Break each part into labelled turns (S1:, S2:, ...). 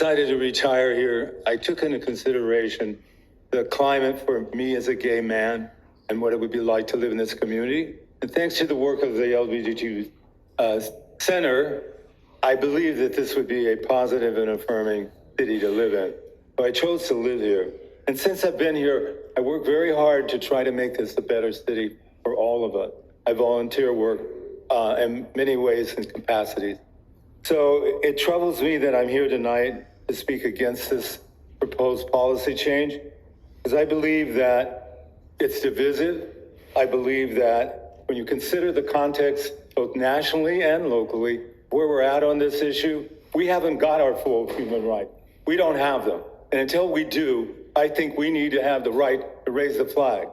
S1: decided to retire here, I took into consideration the climate for me as a gay man and what it would be like to live in this community. And thanks to the work of the LGBTQ Center, I believe that this would be a positive and affirming city to live in. So I chose to live here. And since I've been here, I work very hard to try to make this a better city for all of us. I volunteer work in many ways and capacities. So it troubles me that I'm here tonight to speak against this proposed policy change, because I believe that it's divisive. I believe that when you consider the context, both nationally and locally, where we're at on this issue, we haven't got our full human rights. We don't have them. And until we do, I think we need to have the right to raise the flag.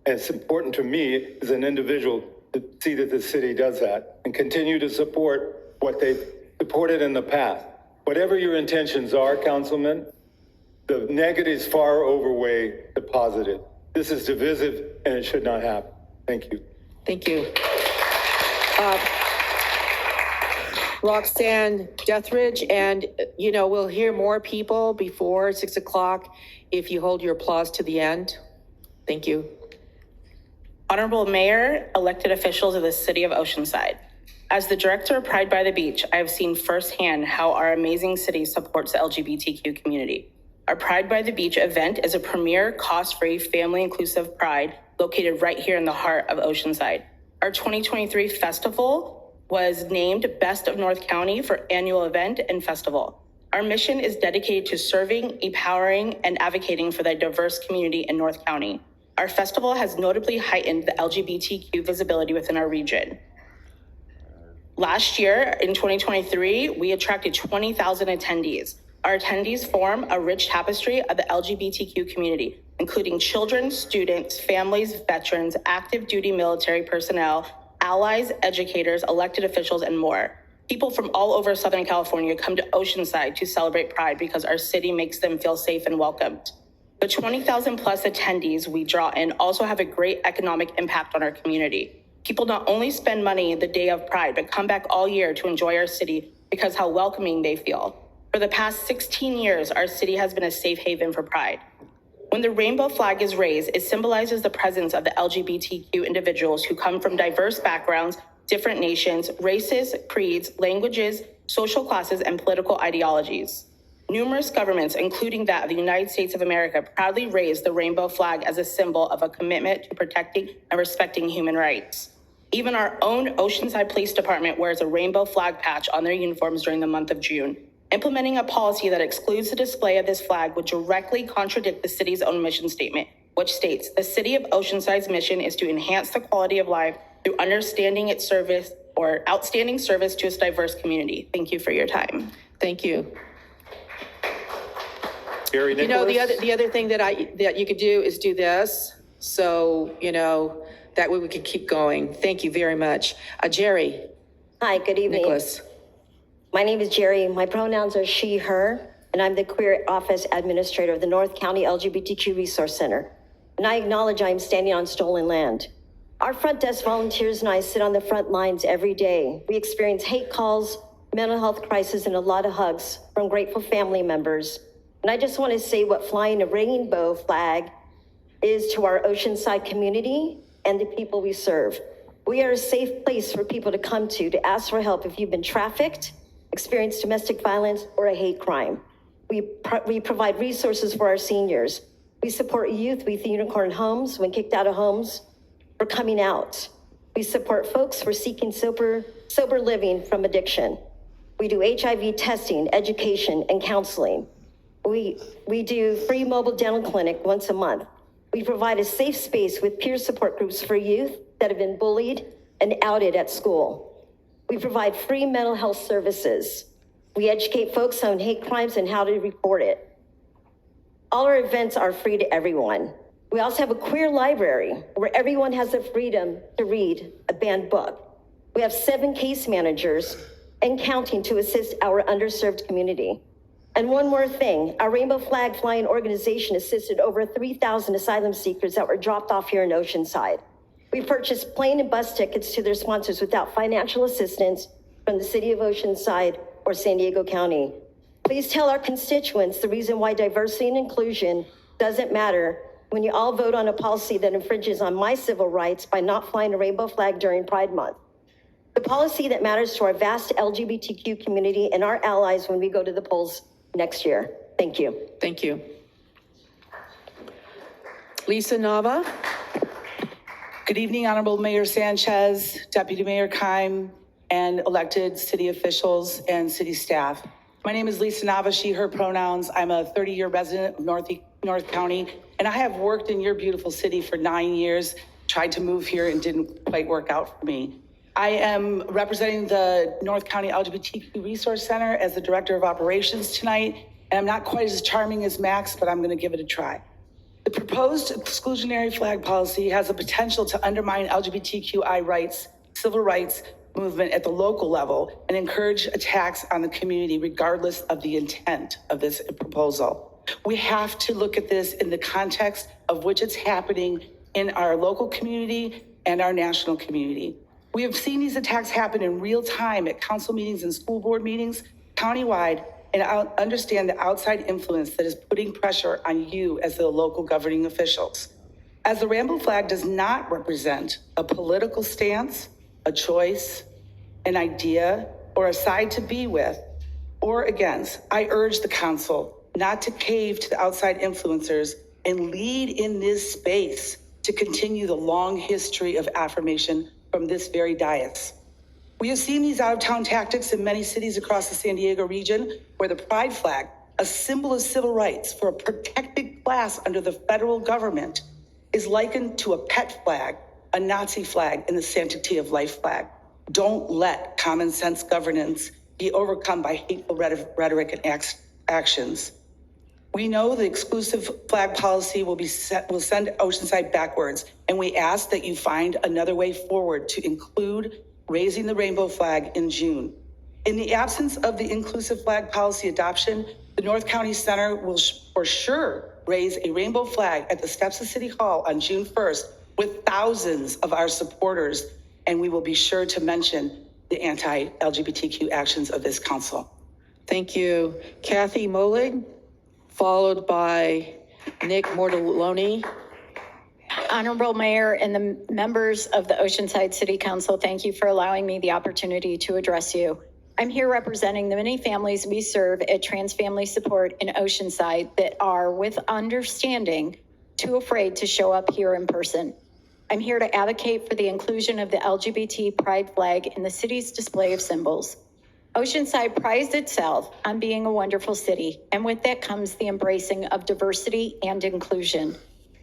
S1: And it's important to me as an individual to see that the city does that and continue to support what they've supported in the past. Whatever your intentions are, Councilman, the negatives far outweigh the positive. This is divisive and it should not happen. Thank you.
S2: Thank you. Roxanne Deathridge, and we'll hear more people before 6 o'clock if you hold your applause to the end. Thank you.
S3: Honorable Mayor, elected officials of the City of Oceanside. As the director of Pride by the Beach, I have seen firsthand how our amazing city supports the LGBTQ community. Our Pride by the Beach event is a premier, cost-free, family-inclusive pride located right here in the heart of Oceanside. Our 2023 festival was named Best of North County for annual event and festival. Our mission is dedicated to serving, empowering, and advocating for the diverse community in North County. Our festival has notably heightened the LGBTQ visibility within our region. Last year, in 2023, we attracted 20,000 attendees. Our attendees form a rich tapestry of the LGBTQ community, including children, students, families, veterans, active duty military personnel, allies, educators, elected officials, and more. People from all over Southern California come to Oceanside to celebrate Pride because our city makes them feel safe and welcomed. The 20,000 plus attendees we draw in also have a great economic impact on our community. People not only spend money the day of Pride, but come back all year to enjoy our city because how welcoming they feel. For the past 16 years, our city has been a safe haven for Pride. When the rainbow flag is raised, it symbolizes the presence of the LGBTQ individuals who come from diverse backgrounds, different nations, races, creeds, languages, social classes, and political ideologies. Numerous governments, including that of the United States of America, proudly raise the rainbow flag as a symbol of a commitment to protecting and respecting human rights. Even our own Oceanside Police Department wears a rainbow flag patch on their uniforms during the month of June. Implementing a policy that excludes the display of this flag would directly contradict the city's own mission statement, which states, the City of Oceanside's mission is to enhance the quality of life through understanding its service or outstanding service to its diverse community. Thank you for your time.
S2: Thank you.
S1: Gary Nicholas?
S2: The other thing that you could do is do this. So, that way we can keep going. Thank you very much. Jerry.
S4: Hi, good evening.
S2: Nicholas.
S4: My name is Jerry. My pronouns are she, her, and I'm the Queer Office Administrator of the North County LGBTQ Resource Center. And I acknowledge I am standing on stolen land. Our front desk volunteers and I sit on the front lines every day. We experience hate calls, mental health crisis, and a lot of hugs from grateful family members. And I just want to say what flying a rainbow flag is to our Oceanside community and the people we serve. We are a safe place for people to come to ask for help if you've been trafficked, experienced domestic violence, or a hate crime. We provide resources for our seniors. We support youth with unicorn homes when kicked out of homes for coming out. We support folks for seeking sober living from addiction. We do HIV testing, education, and counseling. We do free mobile dental clinic once a month. We provide a safe space with peer support groups for youth that have been bullied and outed at school. We provide free mental health services. We educate folks on hate crimes and how to report it. All our events are free to everyone. We also have a queer library where everyone has the freedom to read a banned book. We have 7 case managers and counting to assist our underserved community. And one more thing, our Rainbow Flag Flying organization assisted over 3,000 asylum seekers that were dropped off here in Oceanside. We purchased plane and bus tickets to their sponsors without financial assistance from the City of Oceanside or San Diego County. Please tell our constituents the reason why diversity and inclusion doesn't matter when you all vote on a policy that infringes on my civil rights by not flying a rainbow flag during Pride Month. The policy that matters to our vast LGBTQ community and our allies when we go to the polls next year. Thank you.
S2: Thank you. Lisa Nava.
S5: Good evening, Honorable Mayor Sanchez, Deputy Mayor Keim, and elected city officials and city staff. My name is Lisa Nava, she, her pronouns. I'm a 30-year resident of North County, and I have worked in your beautiful city for 9 years, tried to move here and didn't quite work out for me. I am representing the North County LGBTQ Resource Center as the Director of Operations tonight, and I'm not quite as charming as Max, but I'm gonna give it a try. The proposed exclusionary flag policy has the potential to undermine LGBTQI rights, civil rights movement at the local level, and encourage attacks on the community regardless of the intent of this proposal. We have to look at this in the context of which it's happening in our local community and our national community. We have seen these attacks happen in real time at council meetings and school board meetings countywide, and I understand the outside influence that is putting pressure on you as the local governing officials. As the rainbow flag does not represent a political stance, a choice, an idea, or a side to be with or against, I urge the council not to cave to the outside influencers and lead in this space to continue the long history of affirmation from this very dais. We have seen these out-of-town tactics in many cities across the San Diego region where the pride flag, a symbol of civil rights for a protected class under the federal government, is likened to a pet flag, a Nazi flag, and the sanctity of life flag. Don't let common sense governance be overcome by hateful rhetoric and actions. We know the exclusive flag policy will send Oceanside backwards, and we ask that you find another way forward to include raising the rainbow flag in June. In the absence of the inclusive flag policy adoption, the North County Center will for sure raise a rainbow flag at the steps of City Hall on June 1st with thousands of our supporters, and we will be sure to mention the anti-LGBTQ actions of this council.
S2: Thank you. Kathy Molig, followed by Nick Mortallone.
S6: Honorable Mayor and the members of the Oceanside City Council, thank you for allowing me the opportunity to address you. I'm here representing the many families we serve at Trans Family Support in Oceanside that are, with understanding, too afraid to show up here in person. I'm here to advocate for the inclusion of the LGBT pride flag in the city's display of symbols. Oceanside prides itself on being a wonderful city, and with that comes the embracing of diversity and inclusion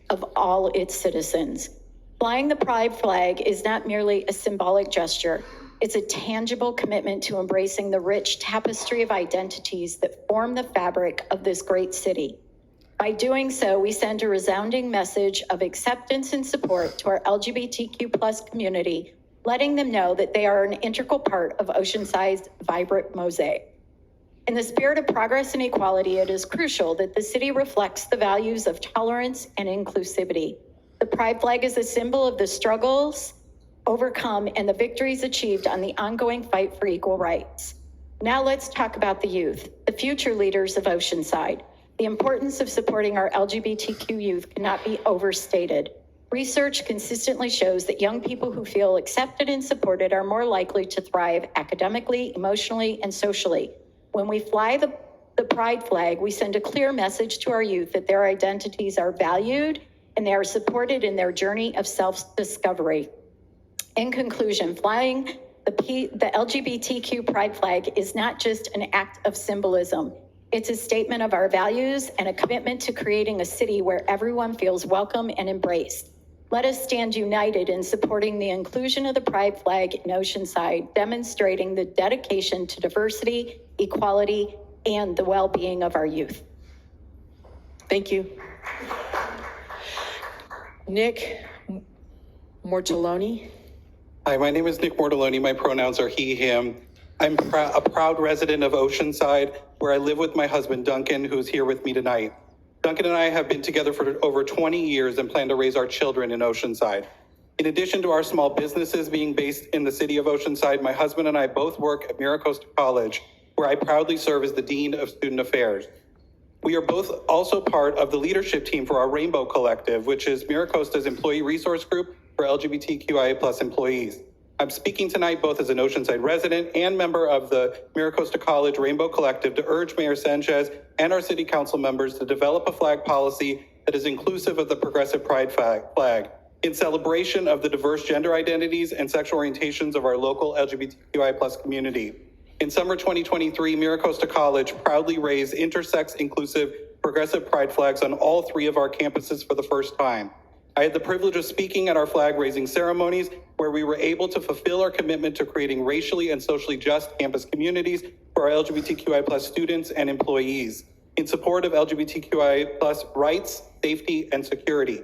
S6: of all its citizens. Flying the pride flag is not merely a symbolic gesture. It's a tangible commitment to embracing the rich tapestry of identities that form the fabric of this great city. By doing so, we send a resounding message of acceptance and support to our LGBTQ+ community, letting them know that they are an integral part of Oceanside's vibrant mosaic. In the spirit of progress and equality, it is crucial that the city reflects the values of tolerance and inclusivity. The pride flag is a symbol of the struggles overcome and the victories achieved on the ongoing fight for equal rights. Now let's talk about the youth, the future leaders of Oceanside. The importance of supporting our LGBTQ youth cannot be overstated. Research consistently shows that young people who feel accepted and supported are more likely to thrive academically, emotionally, and socially. When we fly the pride flag, we send a clear message to our youth that their identities are valued and they are supported in their journey of self-discovery. In conclusion, flying the LGBTQ pride flag is not just an act of symbolism. It's a statement of our values and a commitment to creating a city where everyone feels welcome and embraced. Let us stand united in supporting the inclusion of the pride flag in Oceanside, demonstrating the dedication to diversity, equality, and the well-being of our youth.
S2: Thank you. Nick Mortallone.
S7: Hi, my name is Nick Mortallone. My pronouns are he, him. I'm a proud resident of Oceanside, where I live with my husband, Duncan, who's here with me tonight. Duncan and I have been together for over 20 years and plan to raise our children in Oceanside. In addition to our small businesses being based in the city of Oceanside, my husband and I both work at Miracosta College, where I proudly serve as the Dean of Student Affairs. We are both also part of the leadership team for our Rainbow Collective, which is MiraCosta's employee resource group for LGBTQIA+ employees. I'm speaking tonight both as an Oceanside resident and member of the MiraCosta College Rainbow Collective to urge Mayor Sanchez and our city council members to develop a flag policy that is inclusive of the progressive pride flag in celebration of the diverse gender identities and sexual orientations of our local LGBTQI+ community. In summer 2023, MiraCosta College proudly raised intersex inclusive progressive pride flags on all 3 of our campuses for the first time. I had the privilege of speaking at our flag raising ceremonies where we were able to fulfill our commitment to creating racially and socially just campus communities for our LGBTQI+ students and employees in support of LGBTQI+ rights, safety, and security.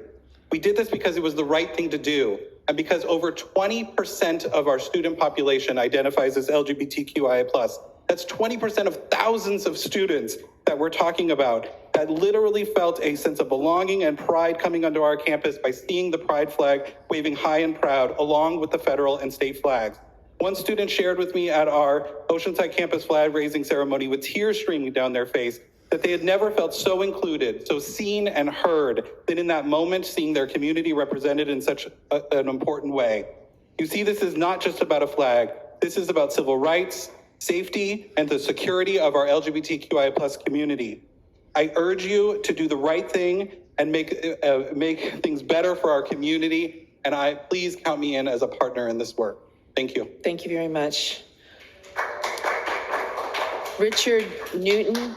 S7: We did this because it was the right thing to do, and because over 20% of our student population identifies as LGBTQIA+. That's 20% of thousands of students that we're talking about that literally felt a sense of belonging and pride coming onto our campus by seeing the pride flag waving high and proud along with the federal and state flags. One student shared with me at our Oceanside campus flag raising ceremony with tears streaming down their face that they had never felt so included, so seen and heard, than in that moment seeing their community represented in such an important way. You see, this is not just about a flag. This is about civil rights, safety, and the security of our LGBTQIA+ community. I urge you to do the right thing and make things better for our community, and please count me in as a partner in this work. Thank you.
S2: Thank you very much. Richard Newton.